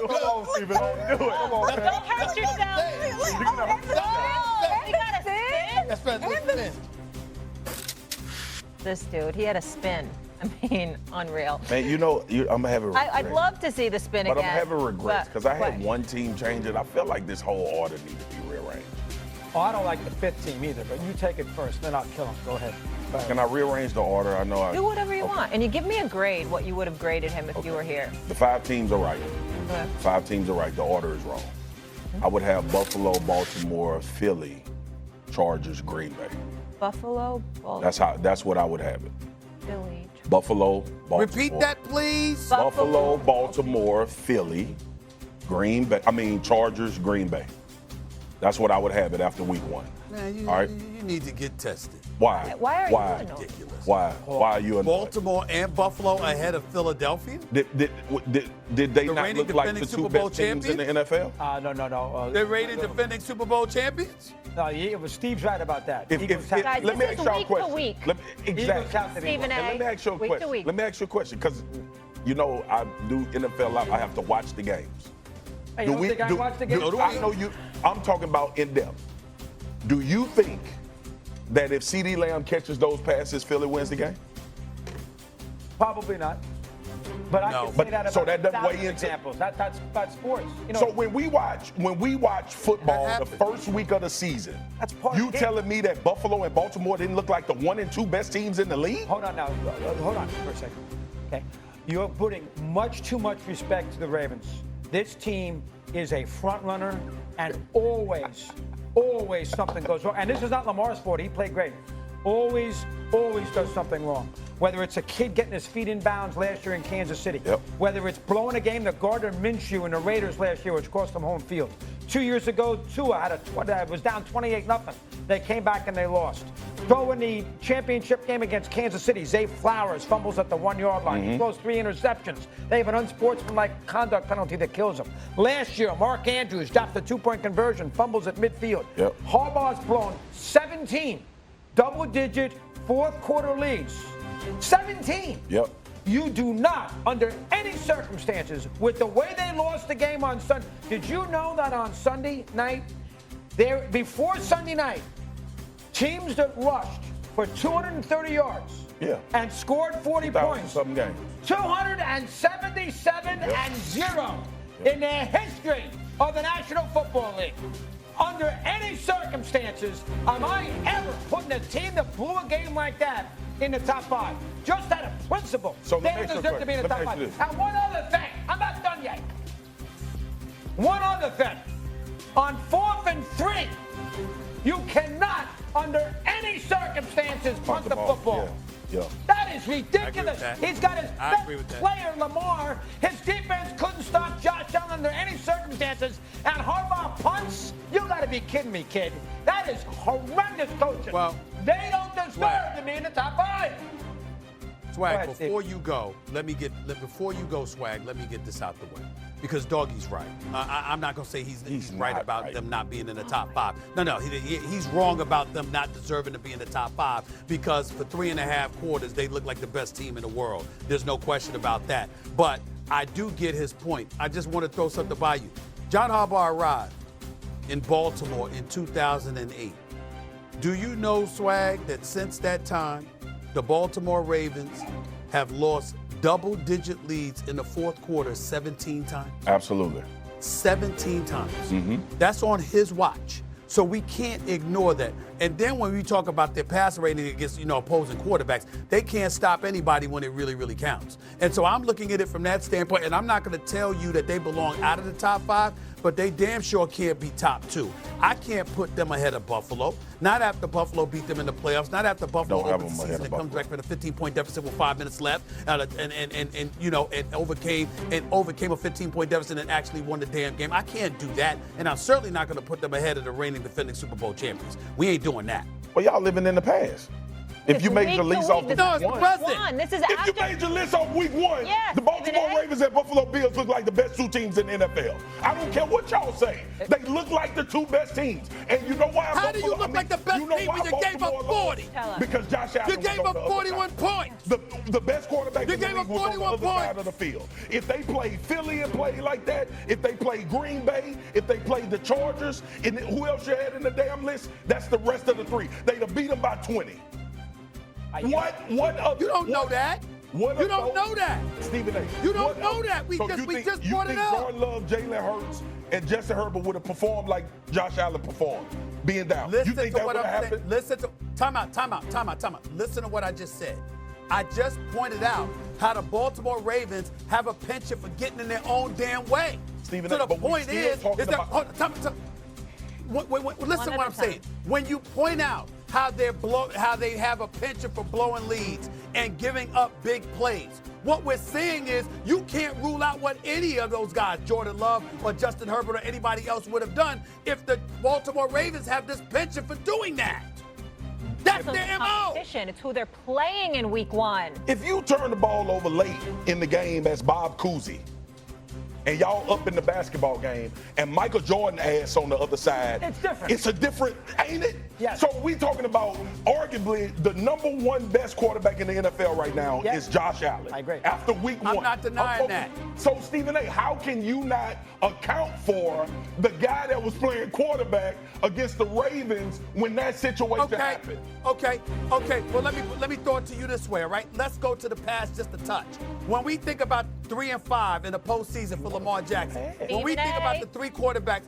Come on, Steven. Don't do it. Come on, man. Don't hurt yourself. You got a spin? That's right. Spin. This dude, he had a spin. I mean, unreal. Man, you know, I'm having regrets. I'd love to see the spin but again. I'm having regrets because I had What? one team change it. I feel like this whole order needs to be rearranged. Oh, I don't like the fifth team either, but you take it first, then I'll kill him. Go ahead. Can I rearrange the order? I know I Do whatever you want. And you give me a grade, what you would have graded him if you were here. The 5 teams are right. Okay. 5 teams are right. The order is wrong. I would have Buffalo, Baltimore, Philly, Chargers, Green Bay. Buffalo, Baltimore, That's what I would have it. Philly. Buffalo, Baltimore. Repeat that, please. Buffalo, Baltimore, Philly, Green Bay. Chargers, Green Bay. That's what I would have it after week 1. Man, All right. you need to get tested. Why? Why are you annoyed? Ridiculous. Why are you annoyed? Baltimore and Buffalo ahead of Philadelphia? Did they not reigning look like defending the Super 2 Bowl best teams in the NFL? No. They're rated defending Super Bowl champions? No, it was Steve's right about that. Let me Guys, ask this y'all a is week to question. week. Exactly. Stephen A. Let me ask you a Week to question. week. Let me ask you a question, because you know I do NFL live. I have to watch the games. Hey, you don't think I watched the game? I know you. I'm talking about in depth. Do you think that if CeeDee Lamb catches those passes, Philly wins the game? Probably not. But I can say that about so that doesn't 1,000 weigh into examples. That's sports. You know, So when we watch football That the happens. first week of the season, That's part of you the game. telling me that Buffalo and Baltimore didn't look like the 1 and 2 best teams in the league? hold on now. Hold on for a second. Okay. You're putting much too much respect to the Ravens. This team is a front runner, and always something goes wrong. And this is not Lamar's fault. He played great. Always does something wrong. Whether it's a kid getting his feet in bounds last year in Kansas City, Yep. whether it's blowing a game to Gardner Minshew and the Raiders last year, which cost them home field. 2 years ago, Tua was down 28-0. They came back and they lost. Throw in the championship game against Kansas City, Zay Flowers fumbles at the 1-yard line. He throws 3 interceptions. They have an unsportsmanlike conduct penalty that kills him. Last year, Mark Andrews dropped a 2-point conversion, fumbles at midfield. Yep. Harbaugh's blown 17 double-digit fourth-quarter leads. 17. Yep. You do not, under any circumstances, with the way they lost the game on Sunday. Did you know that on Sunday night, before Sunday night, teams that rushed for 230 yards and scored 40 points, Some games. 277-0 in the history of the National Football League. Under any circumstances, am I ever putting a team that blew a game like that in the top 5? Just out of principle. So They let me don't ask you a deserve to be in the top question. Let me 5. ask And one other thing. I'm not done yet. One other thing. On 4th and 3, you cannot, under any circumstances, punt the football. Yeah. That is ridiculous. that. He's got his I agree with best that. player, Lamar. His defense couldn't stop Josh Allen under any circumstances. And Harbaugh punts? You got to be kidding me, kid. That is horrendous coaching. Well, they don't deserve to be in the top 5. Swag, Go ahead, Steve. before you go, let me get this out the way. Because Doggie's right. I'm not going to say he's right not about right. them not being in the top 5. No, he's wrong about them not deserving to be in the top 5 because for 3.5 quarters, they look like the best team in the world. There's no question about that. But I do get his point. I just want to throw something by you. John Harbaugh arrived in Baltimore in 2008. Do you know, Swag, that since that time, the Baltimore Ravens have lost double-digit leads in the fourth quarter 17 times? Absolutely. 17 times. That's on his watch. So we can't ignore that. And then when we talk about their passer rating against, opposing quarterbacks, they can't stop anybody when it really, really counts. And so I'm looking at it from that standpoint, and I'm not going to tell you that they belong out of the top 5, but they damn sure can't be top 2. I can't put them ahead of Buffalo. Not after Buffalo beat them in the playoffs. Not after Buffalo Don't have opened the them ahead season of and comes Buffalo. back from a 15-point deficit with 5 minutes left, and overcame a 15-point deficit and actually won the damn game. I can't do that, and I'm certainly not going to put them ahead of the reigning defending Super Bowl champions. We ain't doing that. Well, y'all living in the past. If you made week your to list week. off This No, is it's the week present. one. This is If you after. made your list off week 1, Yes, the Baltimore Stephen A. Ravens and Buffalo Bills look like the best two teams in the NFL. I don't care what y'all say. They look like the two best teams. And you know why? How do you look like the best team when you gave up 40? Tell us. Because Josh Allen You gave was on up the other 41 side. points. The best quarterback You in the gave league up was on the 41 other side points. of the field. If they played Philly and played like that, if they played Green Bay, if they played the Chargers, and who else you had in the damn list, that's the rest of the three. They'd have beat them by 20. What of You don't know that. What You don't know that. Stephen A. You don't what know of- that. We so just you think brought it up. Jordan Love, Jalen Hurts, and Justin Herbert would have performed like Josh Allen performed, being down. Listen you think to that what would I'm have saying. happened? Listen to time out. Listen to what I just said. I just pointed out how the Baltimore Ravens have a penchant for getting in their own damn way. Stephen so A., the but we point still is talking that about- hold on, listen to what I'm saying. When you point out how they have a penchant for blowing leads and giving up big plays, what we're saying is you can't rule out what any of those guys, Jordan Love or Justin Herbert or anybody else, would have done if the Baltimore Ravens have this penchant for doing that. That's So their it's MO. competition. It's who they're playing in week 1. If you turn the ball over late in the game as Bob Cousy, and y'all up in the basketball game, and Michael Jordan ass on the other side. It's different. It's a different, ain't it? Yes. So we talking about arguably the number one best quarterback in the NFL right now Yes. is Josh Allen. I agree. After week I'm one. not denying Okay. that. So Stephen A., how can you not account for the guy that was playing quarterback against the Ravens when that situation happened? Okay. Well, let me throw it to you this way, all right? Let's go to the past just a touch. When we think about 3 and 5 in the postseason for Lamar Jackson, when we think about the three quarterbacks,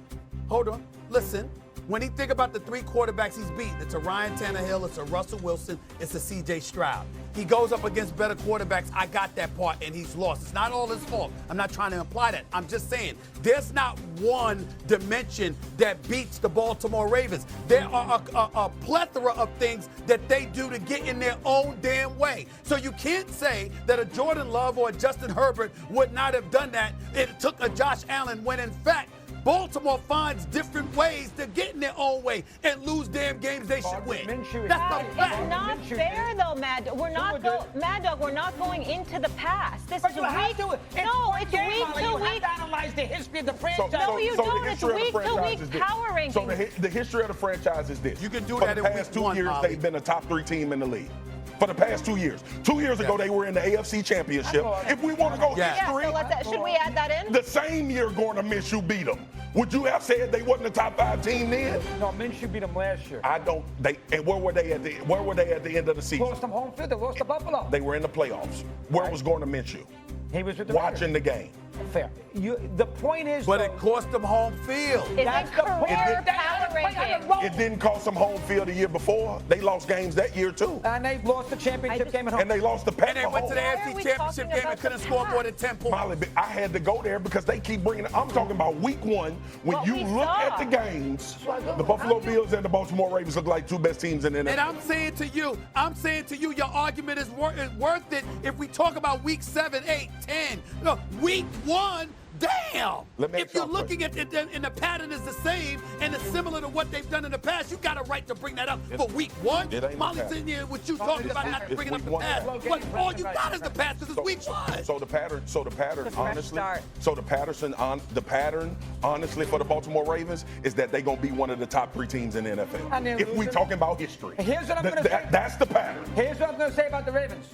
hold on, listen. When he think about the three quarterbacks he's beat, it's a Ryan Tannehill, it's a Russell Wilson, it's a C.J. Stroud. He goes up against better quarterbacks. I got that part, and he's lost. It's not all his fault. I'm not trying to imply that. I'm just saying there's not one dimension that beats the Baltimore Ravens. There are a plethora of things that they do to get in their own damn way. So you can't say that a Jordan Love or a Justin Herbert would not have done that. It took a Josh Allen when, in fact, Baltimore finds different ways to get in their own way and lose damn games they should win. Minshew- That's the It's fact. not fair, though, Mad Dog. Mad Dog, we're not going into the past. This But is you have week. to. No, it's game, week Molly. to You week. have to analyze the history of the franchise. No, you the don't. It's history of the week to franchise week is this. power So rankings. the history of the franchise is this. You can do For that the in past week 2 one, years, Molly. they've been a top 3 team in the league. For the past 2 years. 2 years ago, they were in the AFC Championship. If we want to go Yeah. history, Yeah, so should we add that in? the same year Gardner Minshew beat them. Would you have said they wasn't a top 5 team then? No, Minshew beat them last year. I don't. And where were they at the end of the season? Lost them home field. They lost to Buffalo. They were in the playoffs. Where was Gardner Minshew? He was with the Watching the game. Fair. The point is, But though, it cost them home field. Is that's it the point. career They power had to play on the ranking? road. It didn't cost them home field the year before. They lost games that year too. And they lost the championship game at home. And they lost the Pat And they went to the Why are AFC we Championship talking game about and couldn't the score more than past? 10 points. Molly, I had to go there because they keep bringing it. I'm talking about week one. When What you we look saw. at the games, Swagu, the Buffalo how you- Bills and the Baltimore Ravens look like two best teams in the NFL. And I'm saying to you, your argument is worth it if we talk about week 7, 8, 10. No, week 1, damn. Let me If ask you're y'all a looking at it and the pattern is the same and it's similar to what they've done in the past, you got a right to bring that up for week 1. it ain't the Molly's past. in here with you talking about not It's bringing up week the one. past. Slow But game, all you right, got is the right. past because it's week 1. So the pattern, fresh honestly, start. the pattern, honestly, for the Baltimore Ravens is that they're gonna be one of the top 3 teams in the NFL. And they're If we losing. talking about history, Here's what I'm gonna say. That's the pattern. Here's what I'm going to say about the Ravens.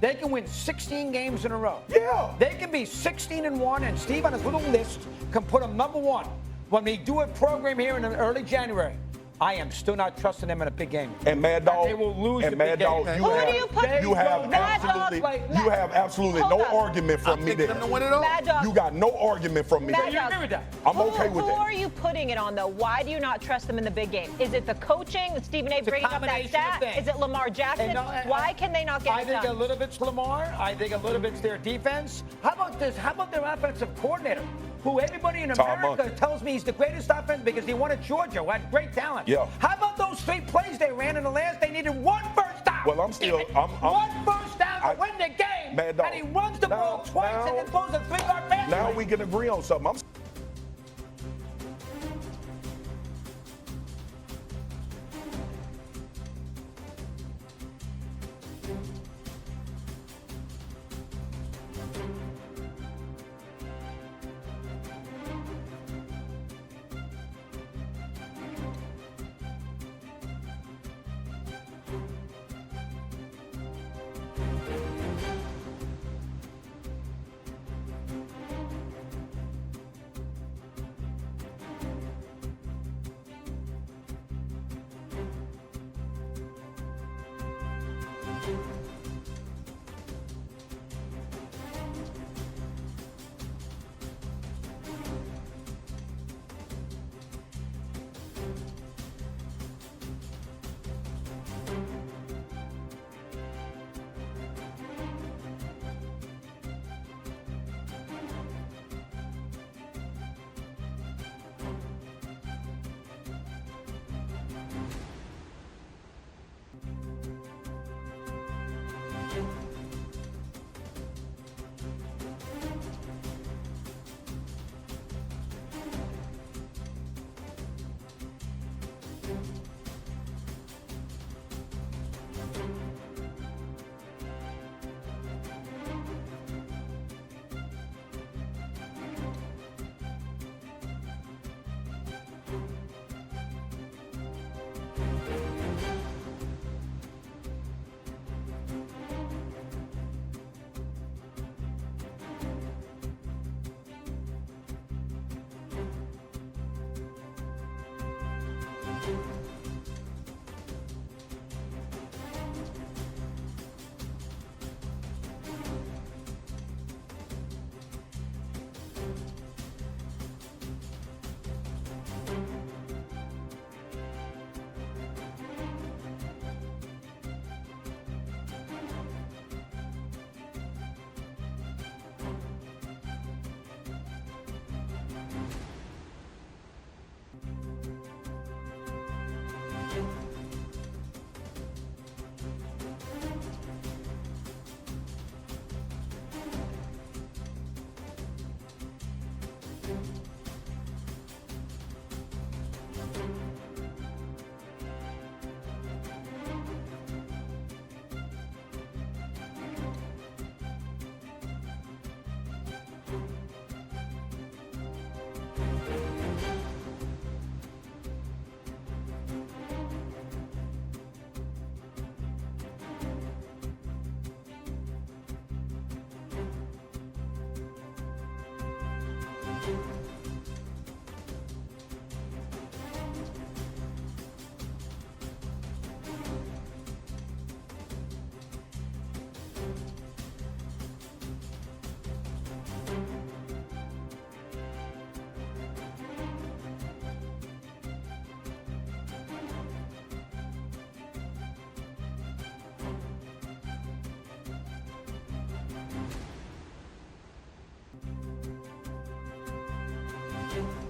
They can win 16 games in a row. Yeah. They can be 16-1, and Steve on his little list can put them number 1. When we do a program here in early January, I am still not trusting them in a big game. And Mad Dog, They will lose the and Mad big Dog, game. you Who have, do you put- you have They Mad Dog absolutely, play- you have absolutely Hold no up. argument from I'm me picking there. them to win it all. Mad Dog. You got no argument from me Mad there. You Dog. agree with that? I'm okay with Who that. are you putting it on, though? Why do you not trust them in the big game? Is it the coaching? Stephen A. It's a bringing up that combination of stat? things. Is it Lamar Jackson? Why can they not get I it think done? a little bit's Lamar. I think a little bit's their defense. How about this? How about their offensive coordinator, who everybody in Tom America Monkey. tells me he's the greatest offense because he won at Georgia, who had great talent. Yeah. How about those 3 plays they ran in the last? They needed 1 first down. Well, I'm still- Damn it. I'm- 1 first down I- to win the game. Mad Dog. And he runs the ball Now- twice and now- then throws a 3-yard pass. Now we can agree on something. Bye.